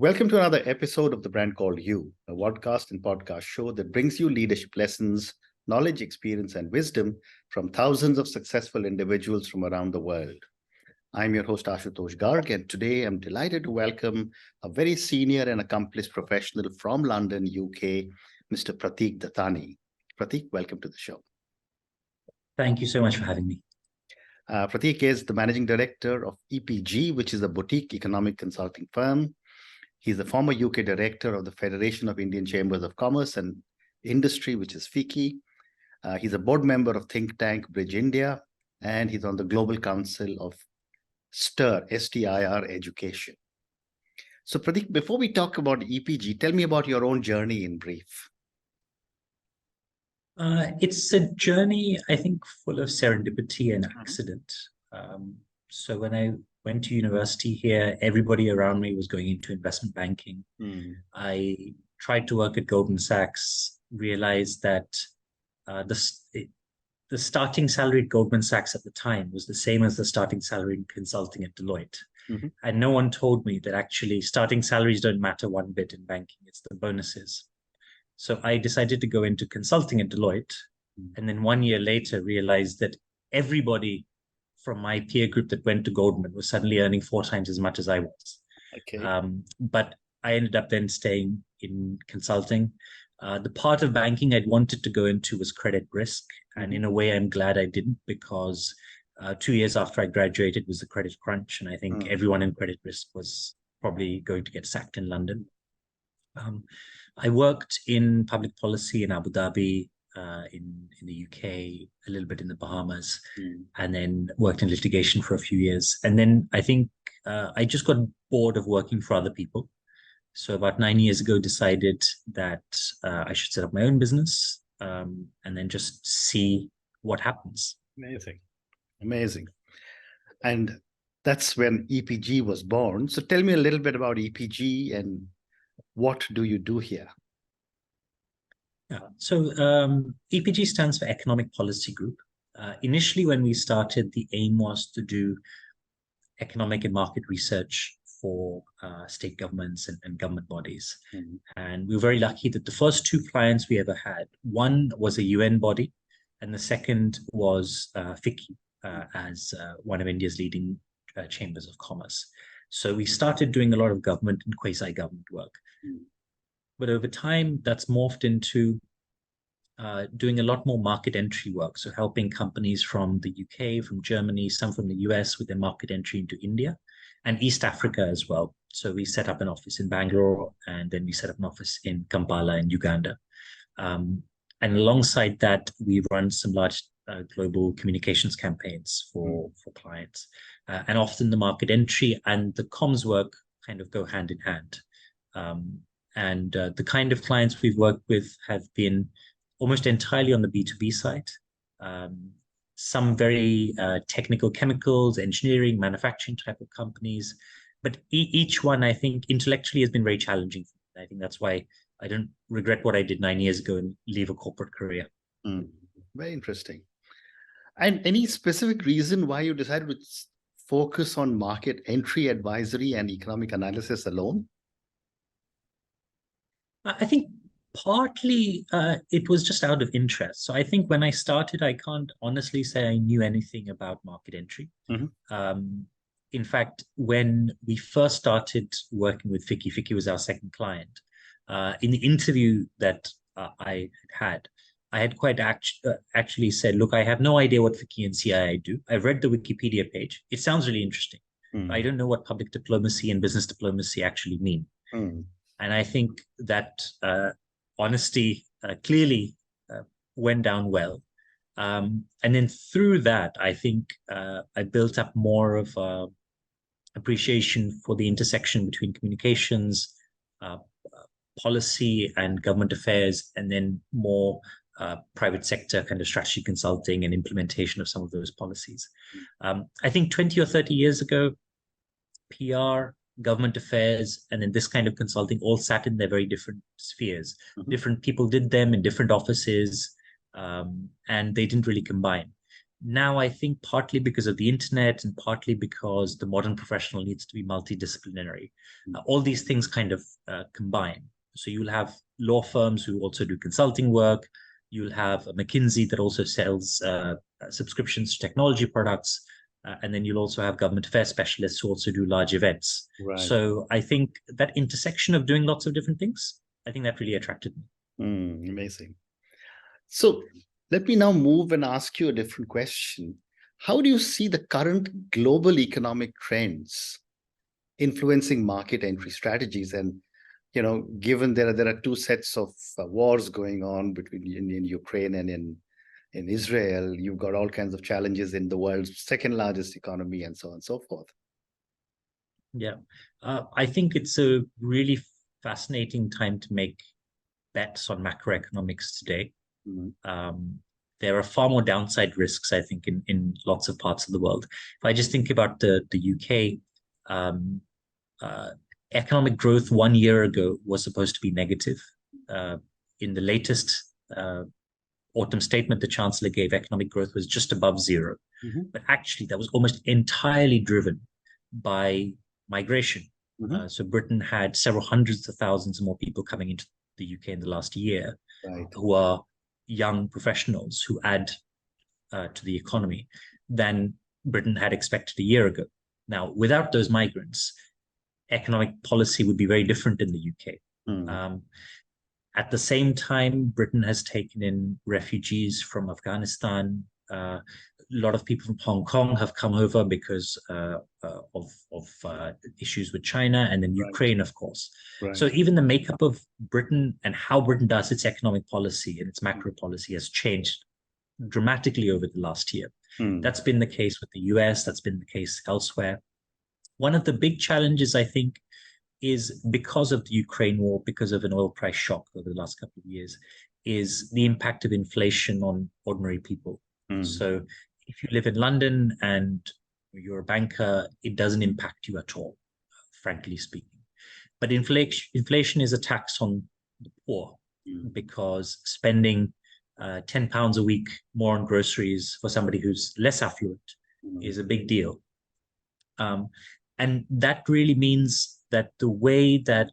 Welcome to another episode of The Brand Called You, a podcast and podcast show that brings you leadership lessons, knowledge, experience, and wisdom from thousands of successful individuals from around the world. I'm your host, Ashutosh Garg, and today I'm delighted to welcome a very senior and accomplished professional from London, UK, Mr. Pratik Dattani. Pratik, welcome to the show. Thank you so much for having me. Pratik is the managing director of EPG, which is a boutique economic consulting firm. He's the former UK director of the Federation of Indian Chambers of Commerce and Industry, which is FICCI. He's a board member of think tank Bridge India, and he's on the Global Council of STIR, S-T-I-R Education. So Pratik, before we talk about EPG, tell me about your own journey in brief. It's a journey, I think, full of serendipity and accident. So when I went to university here, everybody around me was going into investment banking. I tried to work at Goldman Sachs, realized that the starting salary at Goldman Sachs at the time was the same as the starting salary in consulting at Deloitte. And no one told me that actually starting salaries don't matter one bit in banking, it's the bonuses. So I decided to go into consulting at Deloitte, and then 1 year later realized that everybody from my peer group that went to Goldman was suddenly earning 4 times as much as I was. But I ended up then staying in consulting. The part of banking I'd wanted to go into was credit risk. And in a way, I'm glad I didn't, because 2 years after I graduated was the credit crunch. And I think everyone in credit risk was probably going to get sacked in London. I worked in public policy in Abu Dhabi, in the UK, a little bit in the Bahamas, and then worked in litigation for a few years. And then I think I just got bored of working for other people. So about 9 years ago, decided that I should set up my own business, and then just see what happens. Amazing. And that's when EPG was born. So tell me a little bit about EPG and what do you do here? So EPG stands for Economic Policy Group. Initially, when we started, the aim was to do economic and market research for state governments and government bodies. And we were very lucky that the first 2 clients we ever had, one was a UN body, and the second was FICCI, as one of India's leading chambers of commerce. So we started doing a lot of government and quasi-government work. But over time, that's morphed into doing a lot more market entry work. So helping companies from the UK, from Germany, some from the US with their market entry into India and East Africa as well. So we set up an office in Bangalore, and then we set up an office in Kampala in Uganda. And alongside that, we run some large global communications campaigns for clients. And often the market entry and the comms work kind of go hand in hand. And the kind of clients we've worked with have been almost entirely on the B2B side. Some very technical chemicals, engineering, manufacturing type of companies. But each one, I think, intellectually has been very challenging for me. I think that's why I don't regret what I did 9 years ago and leave a corporate career. Very interesting. And any specific reason why you decided to focus on market entry advisory and economic analysis alone? I think partly it was just out of interest. So I think when I started, I can't honestly say I knew anything about market entry. In fact, when we first started working with FICCI was our second client. In the interview that I had quite actually said, look, I have no idea what FICCI and CII do. I've read the Wikipedia page. It sounds really interesting. I don't know what public diplomacy and business diplomacy actually mean. And I think that honesty clearly went down well. And then through that, I think I built up more of appreciation for the intersection between communications, policy and government affairs, and then more private sector kind of strategy consulting and implementation of some of those policies. I think 20 or 30 years ago, PR, government affairs, and then this kind of consulting all sat in their very different spheres. Different people did them in different offices, and they didn't really combine. Now, I think partly because of the internet and partly because the modern professional needs to be multidisciplinary, all these things kind of combine. So you'll have law firms who also do consulting work. You'll have a McKinsey that also sells subscriptions to technology products. And then you'll also have government affairs specialists who also do large events. Right. So I think that intersection of doing lots of different things, I think that really attracted me. Amazing. So let me now move and ask you a different question. How do you see the current global economic trends influencing market entry strategies? And, given there are two sets of wars going on between in Ukraine and in Israel, you've got all kinds of challenges in the world's second largest economy and so on and so forth. Yeah, I think it's a really fascinating time to make bets on macroeconomics today. There are far more downside risks, I think, in lots of parts of the world. If I just think about the UK, economic growth 1 year ago was supposed to be negative. In the latest autumn statement the Chancellor gave, economic growth was just above zero. But actually, that was almost entirely driven by migration. So Britain had several hundreds of thousands more people coming into the UK in the last year, who are young professionals who add to the economy than Britain had expected a year ago. Now, without those migrants, economic policy would be very different in the UK. At the same time, Britain has taken in refugees from Afghanistan. A lot of people from Hong Kong have come over because of issues with China, and then Ukraine, of course. So even the makeup of Britain and how Britain does its economic policy and its macro policy has changed dramatically over the last year. That's been the case with the US. That's been the case elsewhere. One of the big challenges, I think, is because of the Ukraine war, because of an oil price shock over the last couple of years, is the impact of inflation on ordinary people. So if you live in London and you're a banker, it doesn't impact you at all, frankly speaking. But inflation is a tax on the poor, because spending £10 a week more on groceries for somebody who's less affluent is a big deal. And that really means that the way that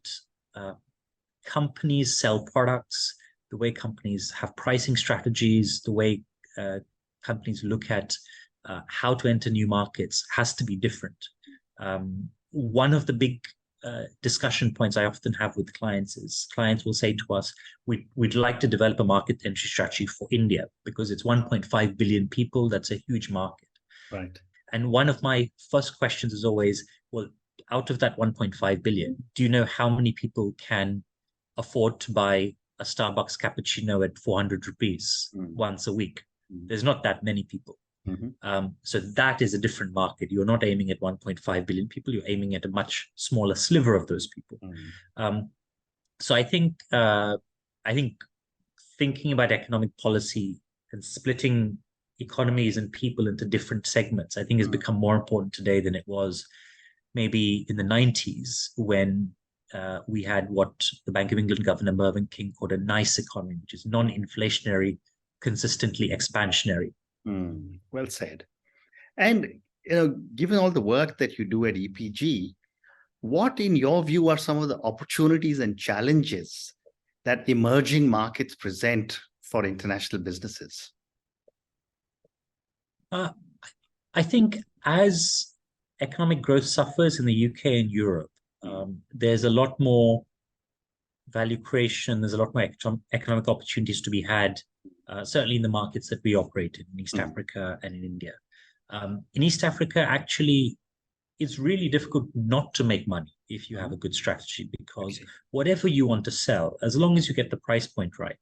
companies sell products, the way companies have pricing strategies, the way companies look at how to enter new markets has to be different. One of the big discussion points I often have with clients is clients will say to us, we'd like to develop a market entry strategy for India because it's 1.5 billion people. That's a huge market. Right. And one of my first questions is always, well, out of that 1.5 billion, do you know how many people can afford to buy a Starbucks cappuccino at 400 rupees once a week? There's not that many people. So that is a different market. You're not aiming at 1.5 billion people. You're aiming at a much smaller sliver of those people. So I think thinking about economic policy and splitting economies and people into different segments, I think has become more important today than it was maybe in the 90s when we had what the Bank of England Governor Mervyn King called a nice economy, which is non-inflationary, consistently expansionary. Well said. And given all the work that you do at EPG, what, in your view, are some of the opportunities and challenges that emerging markets present for international businesses? I think as economic growth suffers in the UK and Europe, there's a lot more value creation. There's a lot more economic opportunities to be had, certainly in the markets that we operate in East Africa and in India. In East Africa, actually, it's really difficult not to make money if you have a good strategy, because whatever you want to sell, as long as you get the price point right,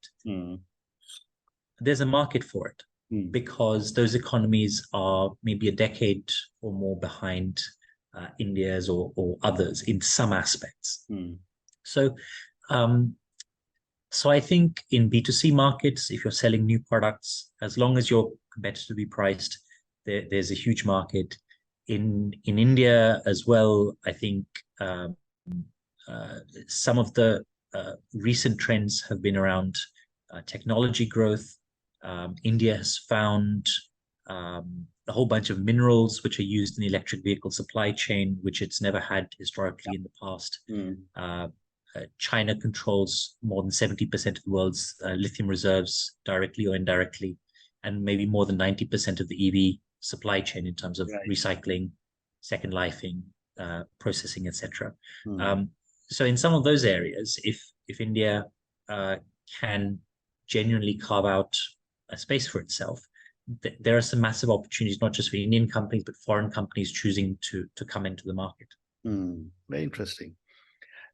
there's a market for it, because those economies are maybe a decade or more behind India's or others in some aspects. So I think in B2C markets, if you're selling new products, as long as you're competitively priced, there's a huge market. In India as well, I think some of the recent trends have been around technology growth. India has found a whole bunch of minerals which are used in the electric vehicle supply chain, which it's never had historically in the past. China controls more than 70% of the world's lithium reserves, directly or indirectly, and maybe more than 90% of the EV supply chain in terms of recycling, second lifing, processing, etc. So in some of those areas, if India can genuinely carve out a space for itself, there are some massive opportunities, not just for Indian companies, but foreign companies choosing to come into the market. Very interesting.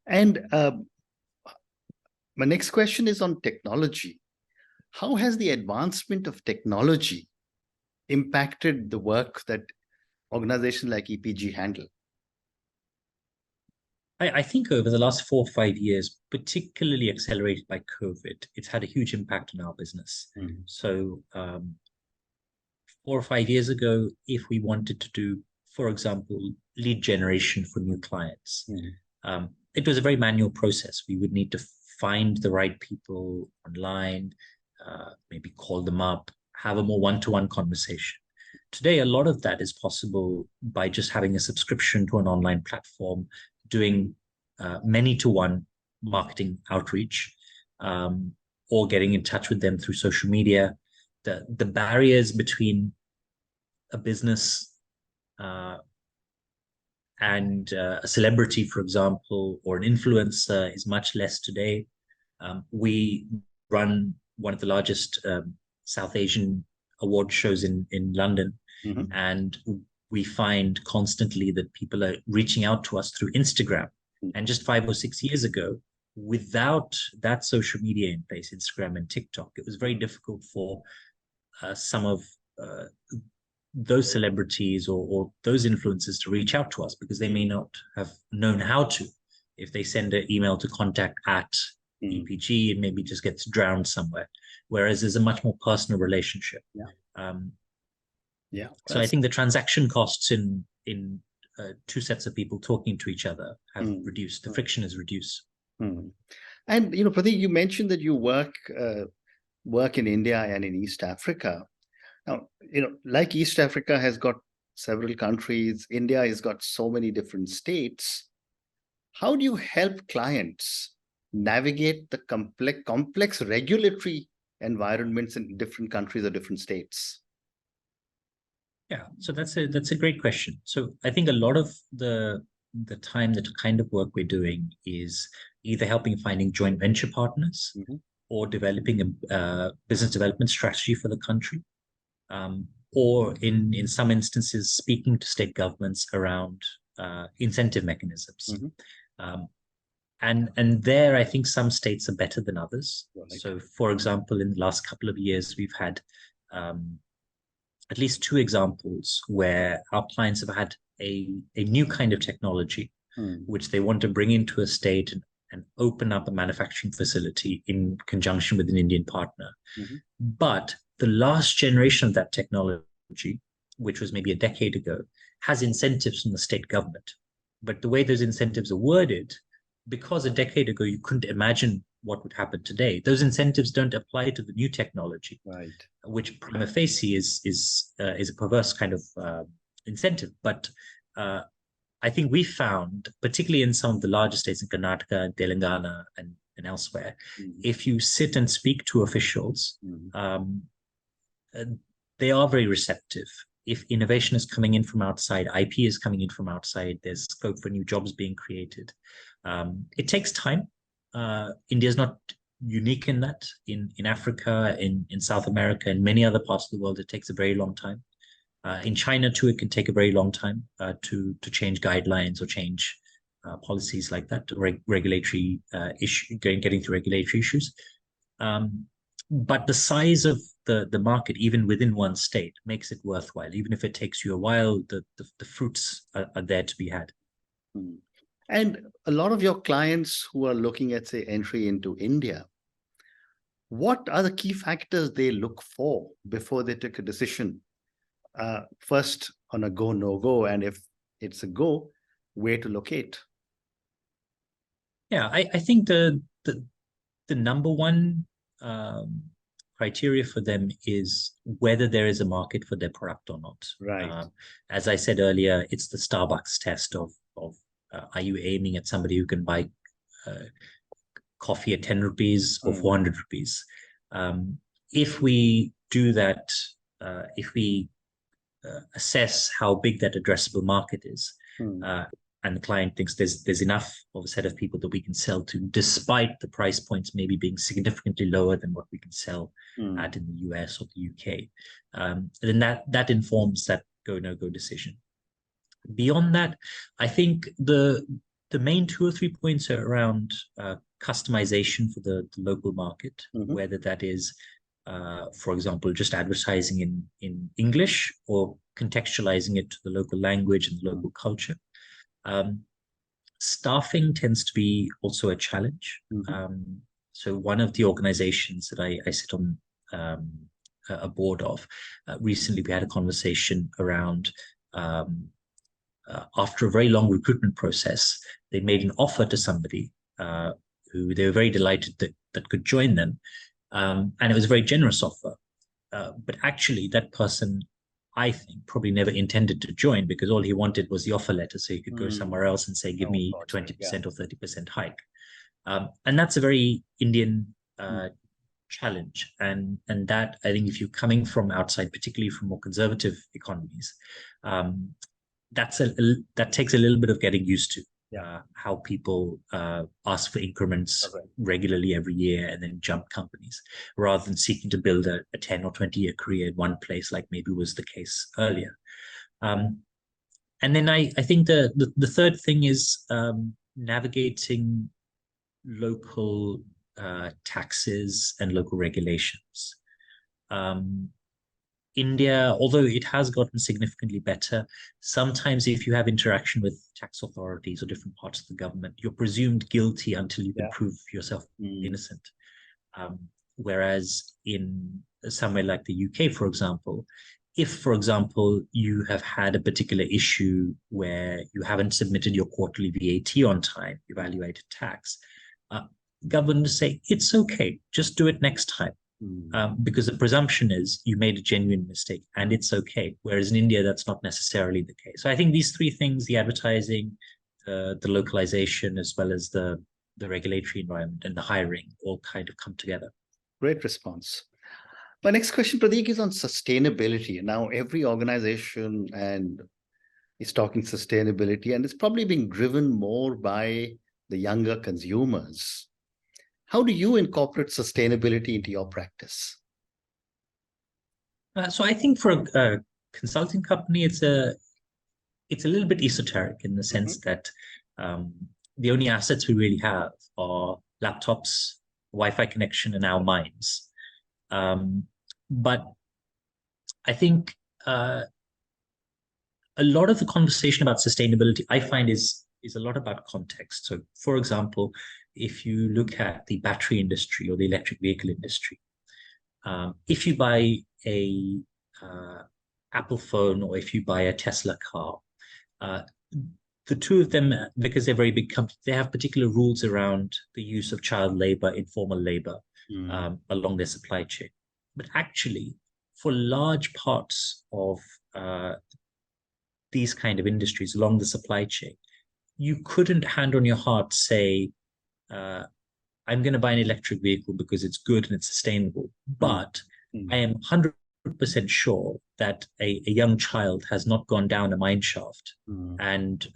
And my next question is on technology. How has the advancement of technology impacted the work that organizations like EPG handle? I think over the last 4 or 5 years, particularly accelerated by COVID, it's had a huge impact on our business. So 4 or 5 years ago, if we wanted to do, for example, lead generation for new clients, it was a very manual process. We would need to find the right people online, maybe call them up, have a more one-to-one conversation. Today, a lot of that is possible by just having a subscription to an online platform, doing many-to-one marketing outreach, or getting in touch with them through social media. The barriers between a business and a celebrity, for example, or an influencer is much less today. We run one of the largest South Asian award shows in London, and we find constantly that people are reaching out to us through Instagram. And just 5 or 6 years ago, without that social media in place, Instagram and TikTok, it was very difficult for some of those celebrities or those influencers to reach out to us, because they may not have known how to. If they send an email to contact@EPG, it maybe just gets drowned somewhere. Whereas there's a much more personal relationship. So I think the transaction costs in two sets of people talking to each other have reduced. The friction is reduced. And Pratik, you mentioned that you work in India and in East Africa. Now, like East Africa has got several countries, India has got so many different states. How do you help clients navigate the complex regulatory environments in different countries or different states? Yeah, so that's a great question. So I think a lot of the time, the kind of work we're doing is either helping finding joint venture partners or developing a business development strategy for the country, or in some instances, speaking to state governments around incentive mechanisms. And there, I think some states are better than others. So, for example, in the last couple of years, we've had at least 2 examples where our clients have had a new kind of technology, which they want to bring into a state and open up a manufacturing facility in conjunction with an Indian partner. But the last generation of that technology, which was maybe a decade ago, has incentives from the state government. But the way those incentives are worded, because a decade ago you couldn't imagine what would happen today, those incentives don't apply to the new technology, which prima facie is a perverse kind of incentive. But I think we found, particularly in some of the larger states in Karnataka, Telangana, and elsewhere, if you sit and speak to officials, they are very receptive. If innovation is coming in from outside, IP is coming in from outside, there's scope for new jobs being created. It takes time. India is not unique in that. In Africa, in South America, and many other parts of the world, it takes a very long time. In China too, it can take a very long time to change guidelines or change policies like that, regulatory getting through regulatory issues. But the size of the market, even within one state, makes it worthwhile. Even if it takes you a while, the fruits are there to be had. And a lot of your clients who are looking at, say, entry into India, what are the key factors they look for before they take a decision? First, on a go, no go, and if it's a go, where to locate? Yeah, I think the number one criteria for them is whether there is a market for their product or not. Right. As I said earlier, it's the Starbucks test of are you aiming at somebody who can buy coffee at 10 rupees or 400 rupees? If we do that, if we assess how big that addressable market is, and the client thinks there's enough of a set of people that we can sell to, despite the price points maybe being significantly lower than what we can sell at in the US or the UK, then that informs that go no go decision. Beyond that, I think the main 2 or 3 points are around customization for the local market, whether that is, for example, just advertising in English or contextualizing it to the local language and the local culture. Staffing tends to be also a challenge. So one of the organizations that I sit on a board of, recently we had a conversation around after a very long recruitment process, they made an offer to somebody who they were very delighted that could join them. And it was a very generous offer. But actually, that person, I think, probably never intended to join, because all he wanted was the offer letter so he could go somewhere else and say, give me a 20% or 30% hike. And that's a very Indian challenge. And that, I think, if you're coming from outside, particularly from more conservative economies, that takes a little bit of getting used to. How people ask for increments regularly every year and then jump companies, rather than seeking to build a 10 or 20-year career in one place, like maybe was the case earlier. And then I think the third thing is navigating local taxes and local regulations. India, although it has gotten significantly better, sometimes if you have interaction with tax authorities or different parts of the government, you're presumed guilty until you can prove yourself innocent. Whereas in somewhere like the UK, for example, if, for example, you have had a particular issue where you haven't submitted your quarterly VAT on time, evaluated tax, government will say, it's okay, just do it next time. Because the presumption is you made a genuine mistake and it's okay. Whereas in India, that's not necessarily the case. So I think these three things, the advertising, the localization, as well as the regulatory environment and the hiring, all kind of come together. Great response. My next question, Pratik, is on sustainability. Now, every organization is talking sustainability, and it's probably being driven more by the younger consumers. How do you incorporate sustainability into your practice? So I think for a consulting company, it's a little bit esoteric in the sense that the only assets we really have are laptops, Wi-Fi connection, and our minds. But I think a lot of the conversation about sustainability, I find, is a lot about context. So, for example, if you look at the battery industry or the electric vehicle industry, if you buy a Apple phone or if you buy a Tesla car, the two of them, because they're very big companies, they have particular rules around the use of child labor, informal labor along their supply chain. But actually, for large parts of these kind of industries along the supply chain, you couldn't hand on your heart say, I'm going to buy an electric vehicle because it's good and it's sustainable, but I am 100% sure that a young child has not gone down a mine shaft and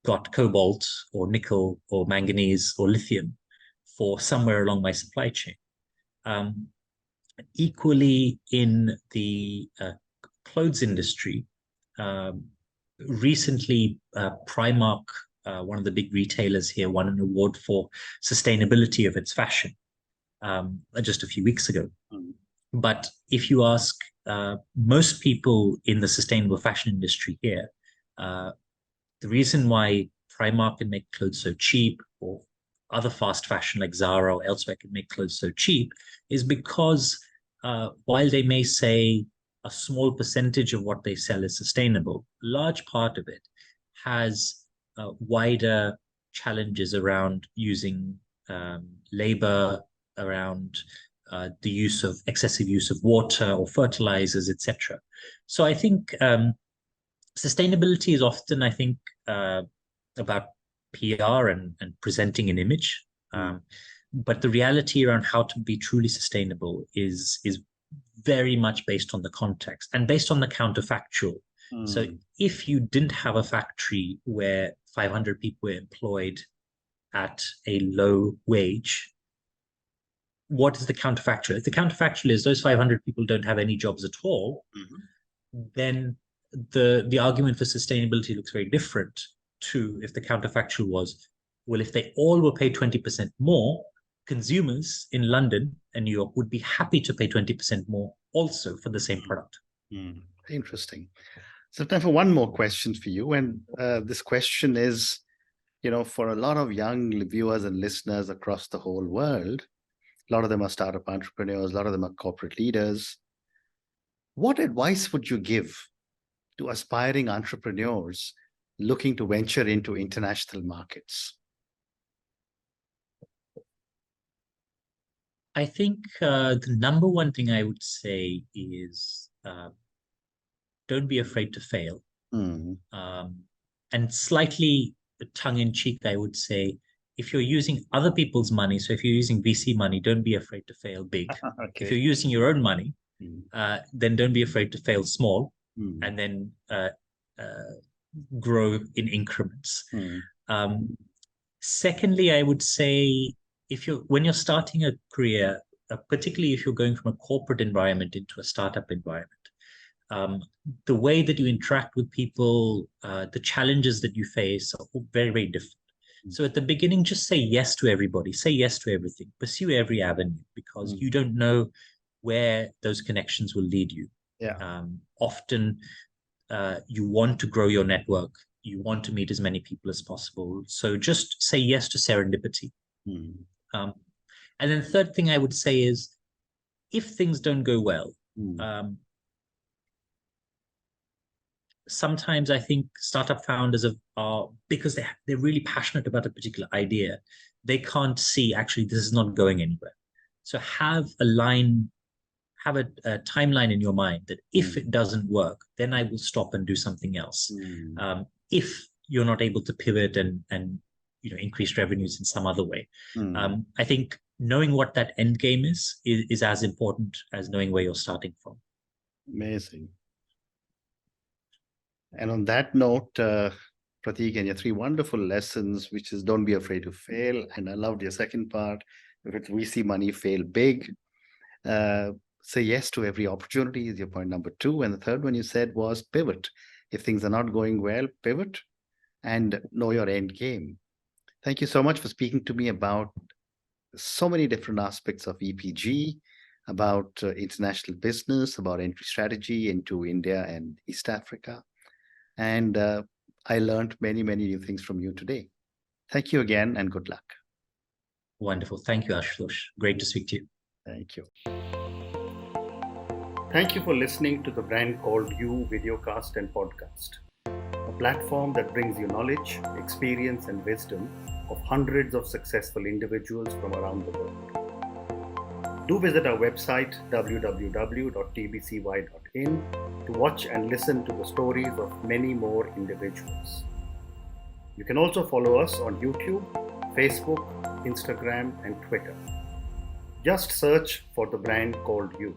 got cobalt or nickel or manganese or lithium for somewhere along my supply chain. Equally, in the clothes industry, recently Primark, one of the big retailers here, won an award for sustainability of its fashion just a few weeks ago. But if you ask most people in the sustainable fashion industry here, the reason why Primark can make clothes so cheap, or other fast fashion like Zara or elsewhere can make clothes so cheap, is because while they may say a small percentage of what they sell is sustainable, a large part of it has wider challenges around using labor, around the excessive use of water or fertilizers, etc. So I think sustainability is often, I think, about PR and presenting an image. But the reality around how to be truly sustainable is very much based on the context and based on the counterfactual. So if you didn't have a factory where 500 people were employed at a low wage, what is the counterfactual? If the counterfactual is those 500 people don't have any jobs at all, then the argument for sustainability looks very different to if the counterfactual was, well, if they all were paid 20% more, consumers in London and New York would be happy to pay 20% more also for the same product. Interesting. So time for one more question for you. And this question is, for a lot of young viewers and listeners across the whole world, a lot of them are startup entrepreneurs, a lot of them are corporate leaders. What advice would you give to aspiring entrepreneurs looking to venture into international markets? I think the number one thing I would say is don't be afraid to fail. And slightly tongue-in-cheek, I would say, if you're using other people's money, so if you're using VC money, don't be afraid to fail big. Okay. If you're using your own money, then don't be afraid to fail small and then grow in increments. Secondly, I would say, when you're starting a career, particularly if you're going from a corporate environment into a startup environment, the way that you interact with people, the challenges that you face are very, very different. So at the beginning, just say yes to everybody, say yes to everything, pursue every avenue, because you don't know where those connections will lead you. Often you want to grow your network, you want to meet as many people as possible. So just say yes to serendipity. And then the third thing I would say is, if things don't go well, sometimes I think startup founders are because they're really passionate about a particular idea, they can't see actually this is not going anywhere. So have a timeline in your mind that if it doesn't work, then I will stop and do something else. If you're not able to pivot and increase revenues in some other way, I think knowing what that end game is as important as knowing where you're starting from. Amazing. And on that note, Pratik, and your three wonderful lessons, which is don't be afraid to fail. And I loved your second part. If it's VC money, fail big. Say yes to every opportunity is your point number 2. And the third one you said was pivot. If things are not going well, pivot and know your end game. Thank you so much for speaking to me about so many different aspects of EPG, about international business, about entry strategy into India and East Africa. And I learned many, many new things from you today. Thank you again and good luck. Wonderful. Thank you, Ashutosh. Great to speak to you. Thank you. Thank you for listening to the Brand Called You videocast and podcast, a platform that brings you knowledge, experience, and wisdom of hundreds of successful individuals from around the world. Do visit our website www.tbcy.in to watch and listen to the stories of many more individuals. You can also follow us on YouTube, Facebook, Instagram, and Twitter. Just search for the Brand Called You.